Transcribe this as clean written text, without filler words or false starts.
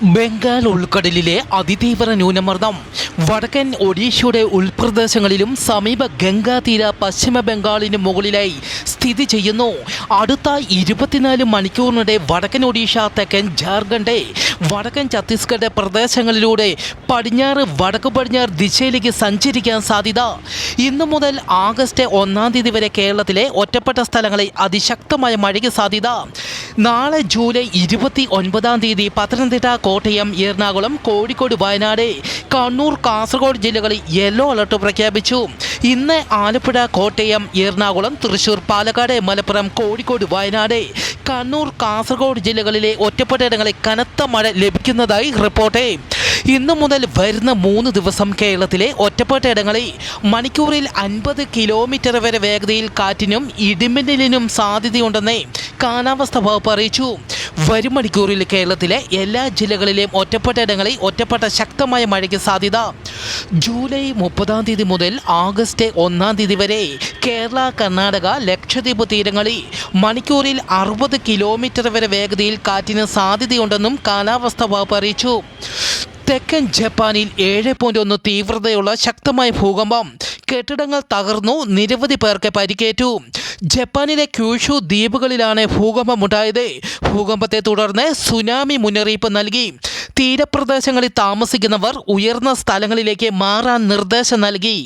ബംഗാൾ ഉൾക്കടലിലെ അതിതീവ്ര ന്യൂനമർദ്ദം വടക്കൻ ഒഡീഷയുടെ ഉൾപ്രദേശങ്ങളിലും സമീപ ഗംഗാതീര പശ്ചിമ ബംഗാളിന് മുകളിലായി സ്ഥിതി ചെയ്യുന്നു. അടുത്ത 24 മണിക്കൂറിനിടെ വടക്കൻ ഒഡീഷ, തെക്കൻ ജാർഖണ്ഡ്, വടക്കൻ ഛത്തീസ്ഗഡ് പ്രദേശങ്ങളിലൂടെ പടിഞ്ഞാറ് വടക്ക് പടിഞ്ഞാറ് ദിശയിലേക്ക് സഞ്ചരിക്കാൻ സാധ്യത. ഇന്നു മുതൽ ആഗസ്റ്റ് 1 തീയതി വരെ കേരളത്തിലെ ഒറ്റപ്പെട്ട സ്ഥലങ്ങളിൽ അതിശക്തമായ മഴയ്ക്ക് സാധ്യത. നാളെ ജൂലൈ 29 തീയതി പത്തനംതിട്ട, കോട്ടയം, എറണാകുളം, കോഴിക്കോട്, വയനാട്, കണ്ണൂർ, കാസർഗോഡ് ജില്ലകളിൽ യെല്ലോ അലർട്ട് പ്രഖ്യാപിച്ചു. ഇന്ന് ആലപ്പുഴ, കോട്ടയം, എറണാകുളം, തൃശൂർ, പാലക്കാട്, മലപ്പുറം, കോഴിക്കോട്, വയനാട്, കണ്ണൂർ, കാസർഗോഡ് ജില്ലകളിലെ ഒറ്റപ്പെട്ടയിടങ്ങളിൽ കനത്ത മഴ ലഭിക്കുന്നതായി റിപ്പോർട്ട്. ഇന്നു മുതൽ വരുന്ന 3 ദിവസം കേരളത്തിലെ ഒറ്റപ്പെട്ടയിടങ്ങളിൽ മണിക്കൂറിൽ 50 കിലോമീറ്റർ വരെ വേഗതയിൽ കാറ്റിനും ഇടിമിന്നലിനും സാധ്യതയുണ്ടെന്ന് കാലാവസ്ഥാ വകുപ്പ് അറിയിച്ചു. വരും മണിക്കൂറിൽ കേരളത്തിലെ എല്ലാ ജില്ലകളിലെയും ഒറ്റപ്പെട്ടയിടങ്ങളിൽ ഒറ്റപ്പെട്ട ശക്തമായ മഴയ്ക്ക് സാധ്യത. ജൂലൈ 30 തീയതി മുതൽ ആഗസ്റ്റ് 1 തീയതി വരെ കേരള, കർണാടക, ലക്ഷദ്വീപ് തീരങ്ങളിൽ മണിക്കൂറിൽ 60 കിലോമീറ്റർ വരെ വേഗതയിൽ കാറ്റിന് സാധ്യതയുണ്ടെന്നും കാലാവസ്ഥാ വകുപ്പ് അറിയിച്ചു. തെക്കൻ ജപ്പാനിൽ 7.1 തീവ്രതയുള്ള ശക്തമായ ഭൂകമ്പം. കെട്ടിടങ്ങൾ തകർന്നു, നിരവധി പേർക്ക് പരിക്കേറ്റു. ജപ്പാനിലെ ക്യൂഷു ദ്വീപുകളിലാണ് ഭൂകമ്പമുണ്ടായത്. ഭൂകമ്പത്തെ തുടർന്ന് സുനാമി മുന്നറിയിപ്പ് നൽകി. തീരപ്രദേശങ്ങളിൽ താമസിക്കുന്നവർ ഉയർന്ന സ്ഥലങ്ങളിലേക്ക് മാറാൻ നിർദ്ദേശം നൽകി.